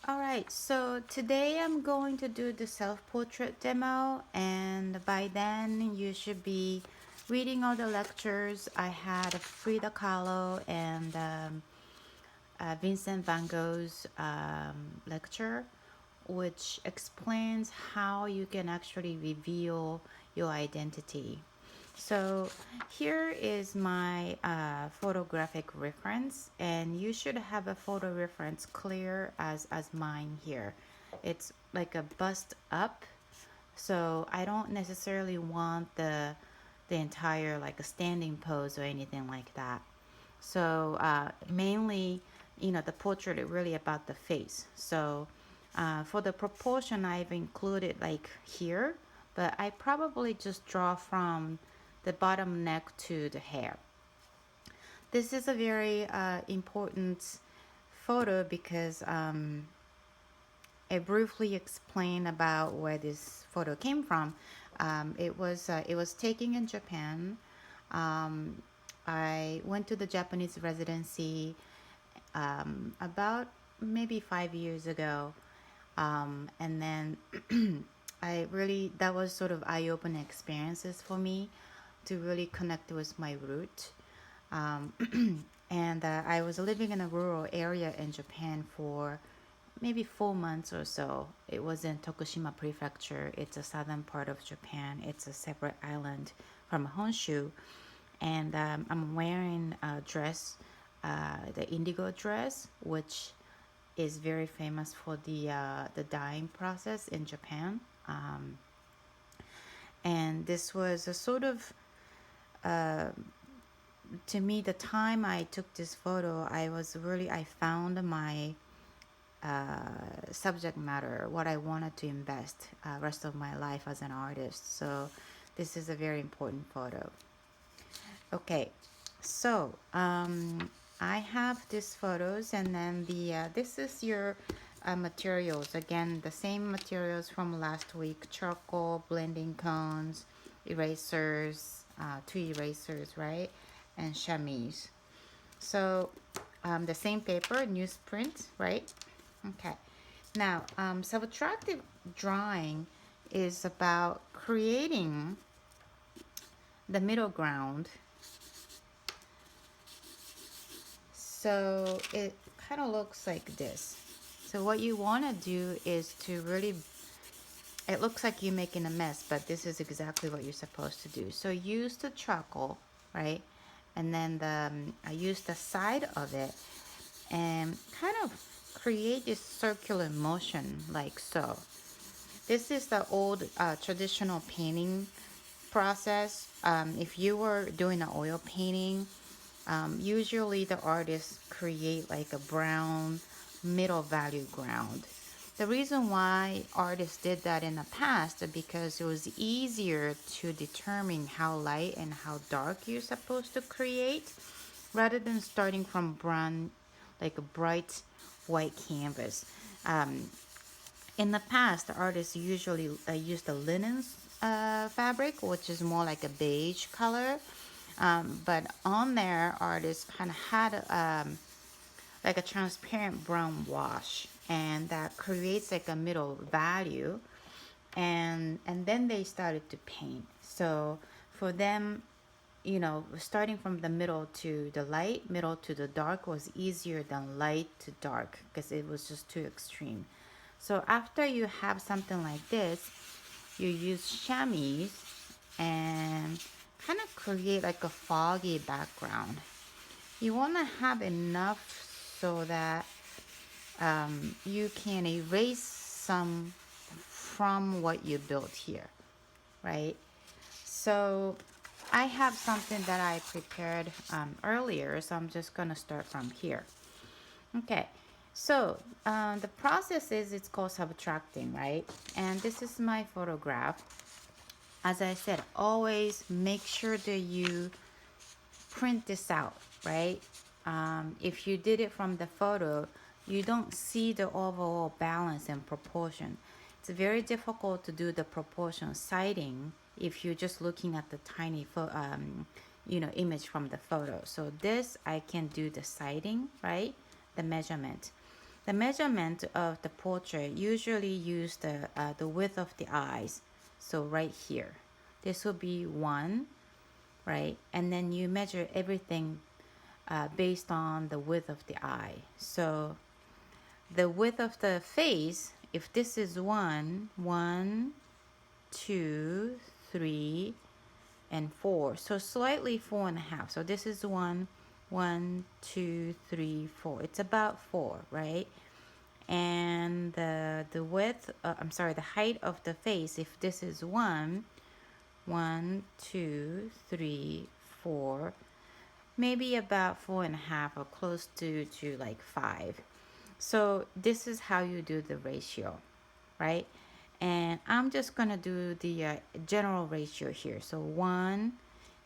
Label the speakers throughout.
Speaker 1: Alright, so today I'm going to do the self-portrait demo, and by then you should be reading all the lectures. I had Frida Kahlo and Vincent van Gogh's lecture, which explains how you can actually reveal your identity. So here is my photographic reference, and you should have a photo reference clear as mine here. It's like a bust up, so I don't necessarily want the entire like a standing pose or anything like that. So mainly, the portrait is really about the face. So for the proportion, I've included like here, but I probably just draw from the bottom neck to the hair. This is a very important photo because I briefly explain about where this photo came from. It was taken in Japan. Um, I went to the Japanese residency about maybe 5 years ago, and then that was sort of eye-opening experiences for me to really connect with my root. Um, and I was living in a rural area in Japan for maybe 4 months or so. It was in Tokushima Prefecture. It's a southern part of Japan. It's a separate island from Honshu. And I'm wearing a dress, the indigo dress, which is very famous for the dyeing process in Japan. And this was a sort of to me, the time I took this photo, I found my subject matter, what I wanted to invest rest of my life as an artist. So this is a very important photo. Okay, so I have these photos, and then this is your materials. Again, the same materials from last week: charcoal, blending cones, erasers, two erasers, right, and chamois. So the same paper, newsprint, right? Okay. Now, subtractive drawing is about creating the middle ground. So it kind of looks like this. So what you want to do is to really, it looks like you're making a mess, but this is exactly what you're supposed to do. So use the charcoal, right? And then I use the side of it and kind of create this circular motion like so. This is the old traditional painting process. If you were doing an oil painting, usually the artists create like a brown middle value ground. The reason why artists did that in the past is because it was easier to determine how light and how dark you're supposed to create rather than starting from brown, like a bright white canvas. Um, in the past, the artists usually used the linen fabric, which is more like a beige color. But on there, artists kind of had like a transparent brown wash, and that creates like a middle value. And then they started to paint. So for them, starting from the middle to the light, middle to the dark was easier than light to dark because it was just too extreme. So after you have something like this, you use chamois and kind of create like a foggy background. You want to have enough so that you can erase some from what you built here, right? So I have something that I prepared earlier, so I'm just gonna start from here. Okay, so the process is it's called subtracting, right? And this is my photograph. As I said, always make sure that you print this out, right? If you did it from the photo, you don't see the overall balance and proportion. It's very difficult to do the proportion sighting if you're just looking at the tiny image from the photo. So this I can do the sighting, right? The measurement. the measurement of the portrait usually use the width of the eyes. So right here, this will be 1, right? And then you measure everything based on the width of the eye. So the width of the face, if this is 1, 1, 2, 3, and 4. So slightly 4.5. So this is 1, 1, 2, 3, 4. It's about 4, right? And the width, I'm sorry, the height of the face, if this is 1, 1, 2, 3, 4, maybe about 4.5 or close to like 5. So this is how you do the ratio, right? And I'm just gonna do the general ratio here. So 1,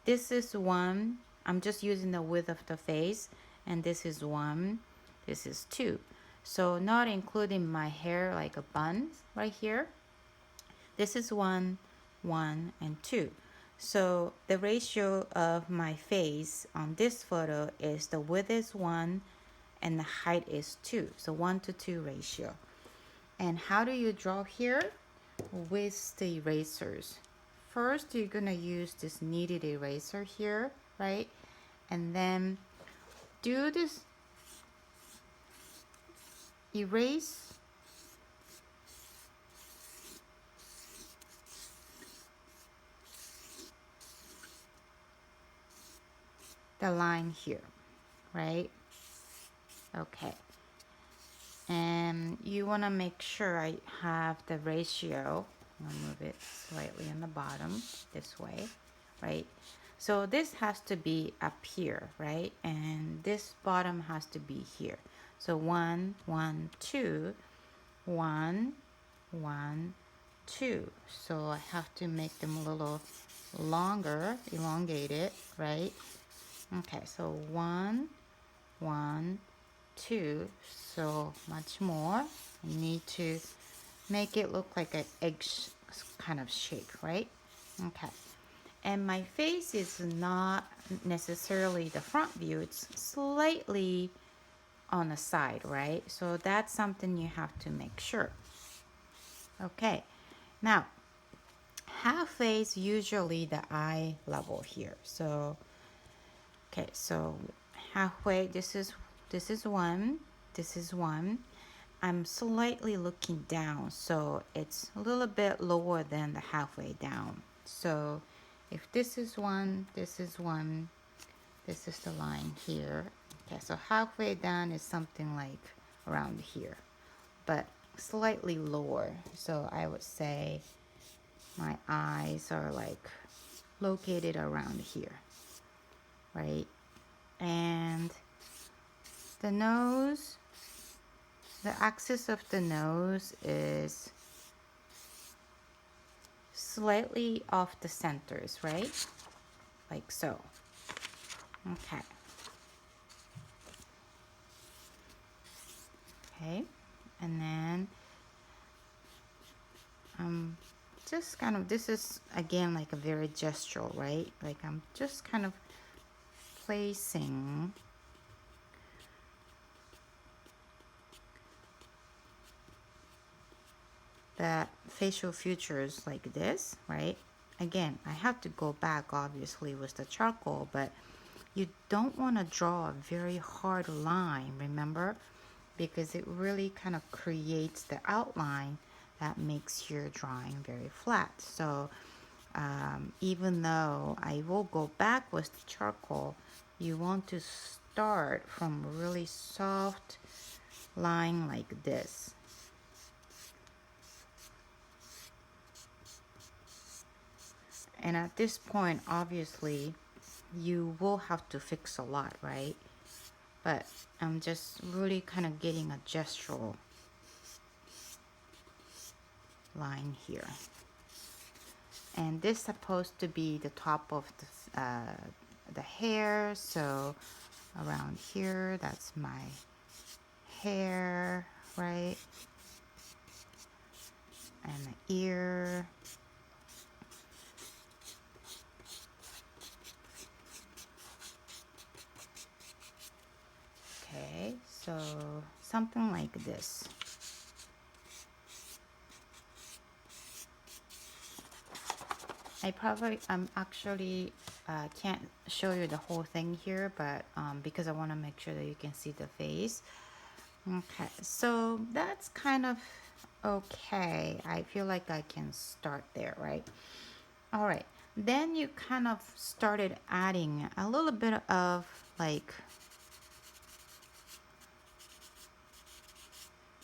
Speaker 1: this is 1, I'm just using the width of the face, and this is 1, this is 2. So not including my hair like a bun right here. This is 1, 1, and 2. So the ratio of my face on this photo is the width is 1 and the height is 2. So 1 to 2 ratio. And how do you draw here? With the erasers. First, you're gonna use this kneaded eraser here, right? And then do this, erase the line here, right? Okay. And you want to make sure I have the ratio. I'll move it slightly on the bottom this way, right? So this has to be up here, right? And this bottom has to be here. So 1, 1, 2, 1, 1, 2. So I have to make them a little longer, elongated, right? Okay, so 1, 1, 2. So much more. I need to make it look like an egg kind of shape, right? Okay. And my face is not necessarily the front view, it's slightly on the side, right? So that's something you have to make sure. Okay, now half face usually the eye level here. So okay, so halfway, this is 1, this is 1. I'm slightly looking down, so it's a little bit lower than the halfway down. So if this is 1, this is 1, this is the line here. Okay, so halfway down is something like around here, but slightly lower. So I would say my eyes are like located around here, right? And the nose, the axis of the nose is slightly off the centers, right? Like so. Okay. Okay. And then just kind of, this is again like a very gestural, right? Like I'm just kind of placing that facial features like this, right? Again, I have to go back obviously with the charcoal, but you don't want to draw a very hard line, remember? Because it really kind of creates the outline that makes your drawing very flat. So even though I will go back with the charcoal, you want to start from a really soft line like this. And at this point, obviously, you will have to fix a lot, right? But I'm just really kind of getting a gestural line here. And this is supposed to be the top of the hair. So around here, that's my hair, right? And the ear. Okay, so something like this. I'm actually can't show you the whole thing here, but because I want to make sure that you can see the face. Okay, so that's kind of okay. I feel like I can start there, right? All right, then you kind of started adding a little bit of like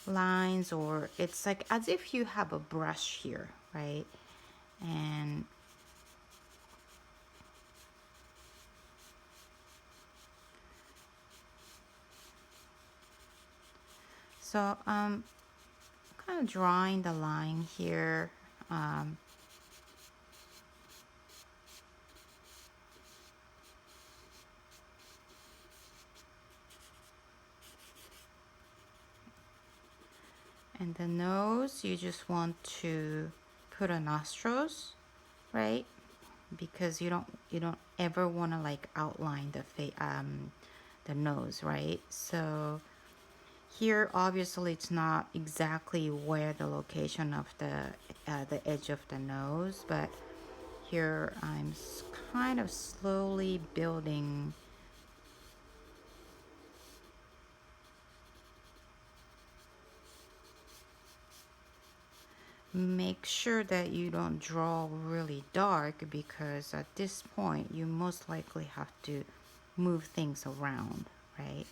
Speaker 1: lines, or it's like as if you have a brush here, right? And so kind of drawing the line here. And the nose, you just want to put a nostrils, right? Because you don't ever want to like outline the nose, right? So here obviously it's not exactly where the location of the edge of the nose, but here I'm kind of slowly building. Make sure that you don't draw really dark, because at this point you most likely have to move things around, right?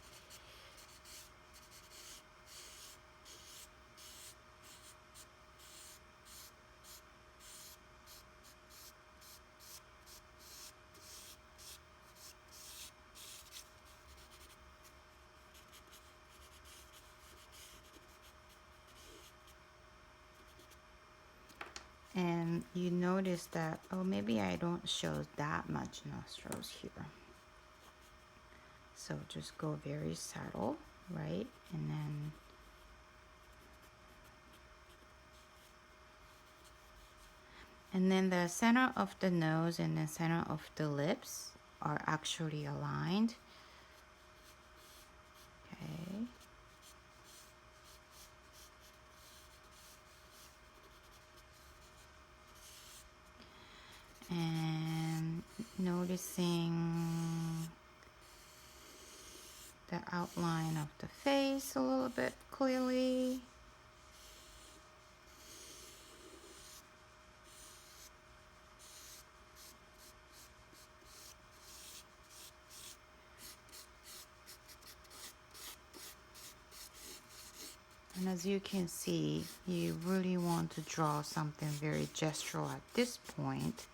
Speaker 1: And you notice that, oh, maybe I don't show that much nostrils here. So just go very subtle, right? And then the center of the nose and the center of the lips are actually aligned. Okay. And noticing the outline of the face a little bit clearly. And as you can see, you really want to draw something very gestural at this point.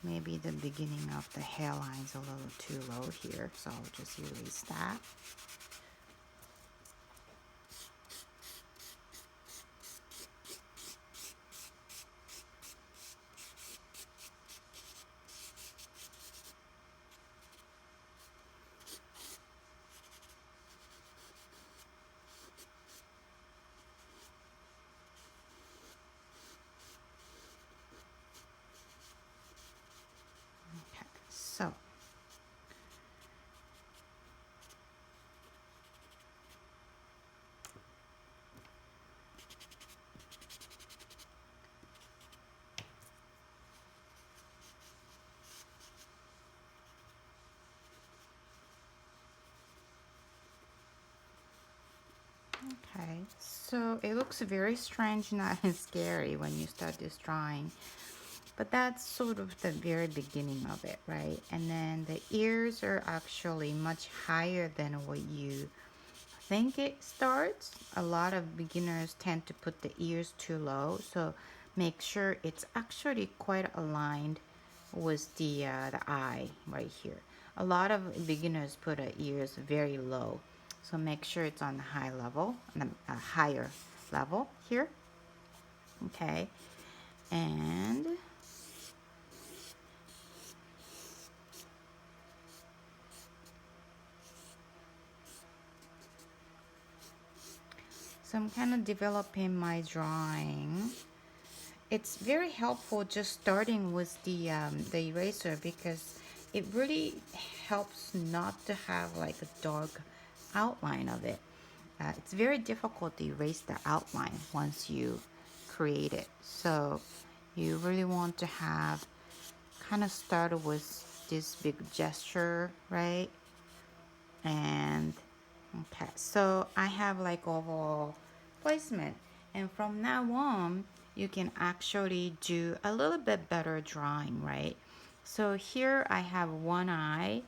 Speaker 1: Maybe the beginning of the hairline's a little too low here, so I'll just erase that. Okay, so okay, so it looks very strange, not as scary when you start this drawing. But that's sort of the very beginning of it, right? And then the ears are actually much higher than what you think it starts. A lot of beginners tend to put the ears too low, so make sure it's actually quite aligned with the eye right here. A lot of beginners put the ears very low, so make sure it's on the high level, a higher level here. Okay, and so I'm kind of developing my drawing. It's very helpful just starting with the eraser, because it really helps not to have like a dark outline of it. it's very difficult to erase the outline once you create it. So you really want to have kind of start with this big gesture, right? And okay, so I have like overall placement, and from now on you can actually do a little bit better drawing, right? So here I have one eye.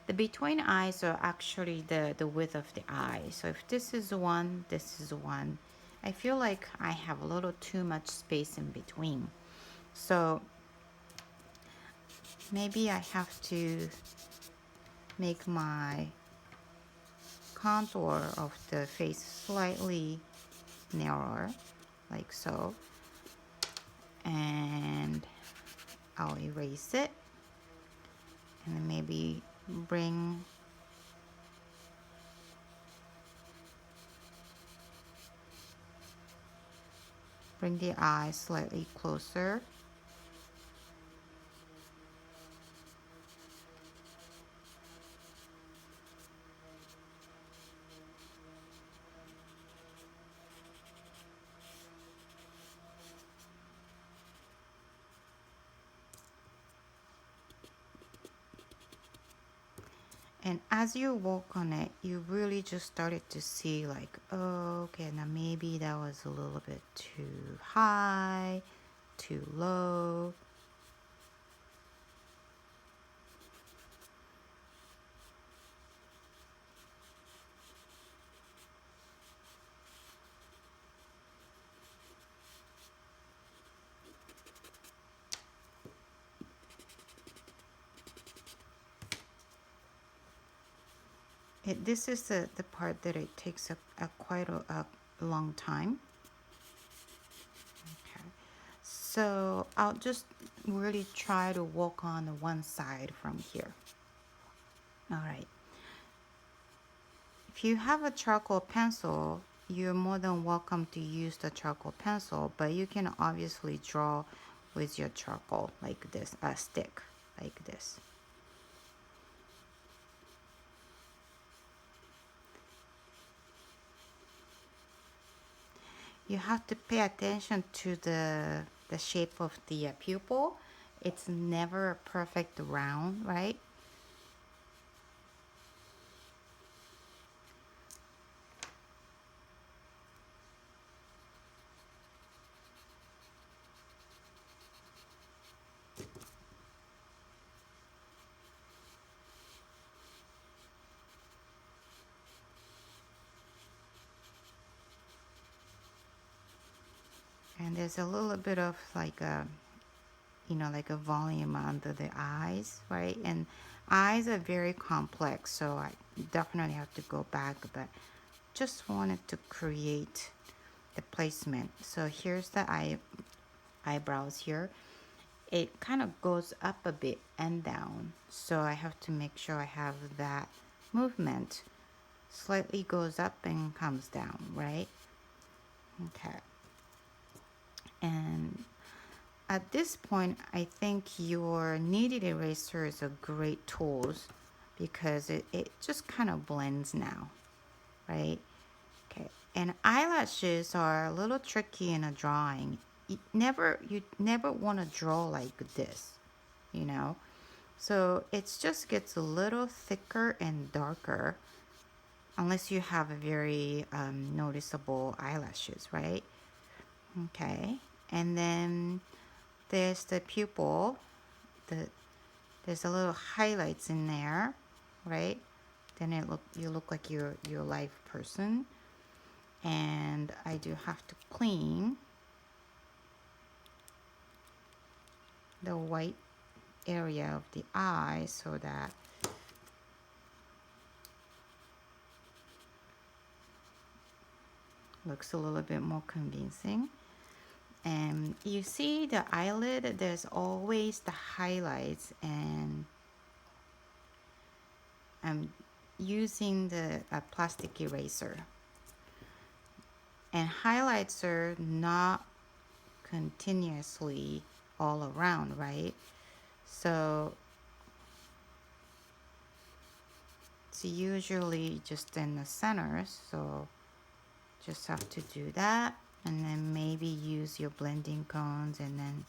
Speaker 1: The between eyes are actually the width of the eye. So if this is one, this is one. I feel like I have a little too much space in between. So maybe I have to make my contour of the face slightly narrower, like so. And I'll erase it, and then maybe bring the eye slightly closer. And as you work on it, you really just started to see like, oh, okay, now maybe that was a little bit too high, too low. This is the part that it takes quite a long time. Okay. So I'll just really try to walk on the one side from here. All right. If you have a charcoal pencil, you're more than welcome to use the charcoal pencil, but you can obviously draw with your charcoal like this, a stick like this. You have to pay attention to the shape of the pupil. It's never a perfect round, right? And there's a little bit of like a, you know, like a volume under the eyes, right? And eyes are very complex, so I definitely have to go back, but just wanted to create the placement. So here's the eyebrows here. It kind of goes up a bit and down, so I have to make sure I have that movement. Slightly goes up and comes down, right? Okay. And at this point, I think your kneaded eraser is a great tool because it just kind of blends now, right? Okay, and eyelashes are a little tricky in a drawing. You never want to draw like this, you know? So it just gets a little thicker and darker unless you have a very noticeable eyelashes, right? Okay, and then there's the pupil. There's a little highlights in there, right? Then you look like you're a live person. And I do have to clean the white area of the eye so that looks a little bit more convincing. And you see the eyelid, there's always the highlights, and I'm using the plastic eraser. And highlights are not continuously all around, right? So it's usually just in the center. So Just have to do that, and then maybe use your blending cones and then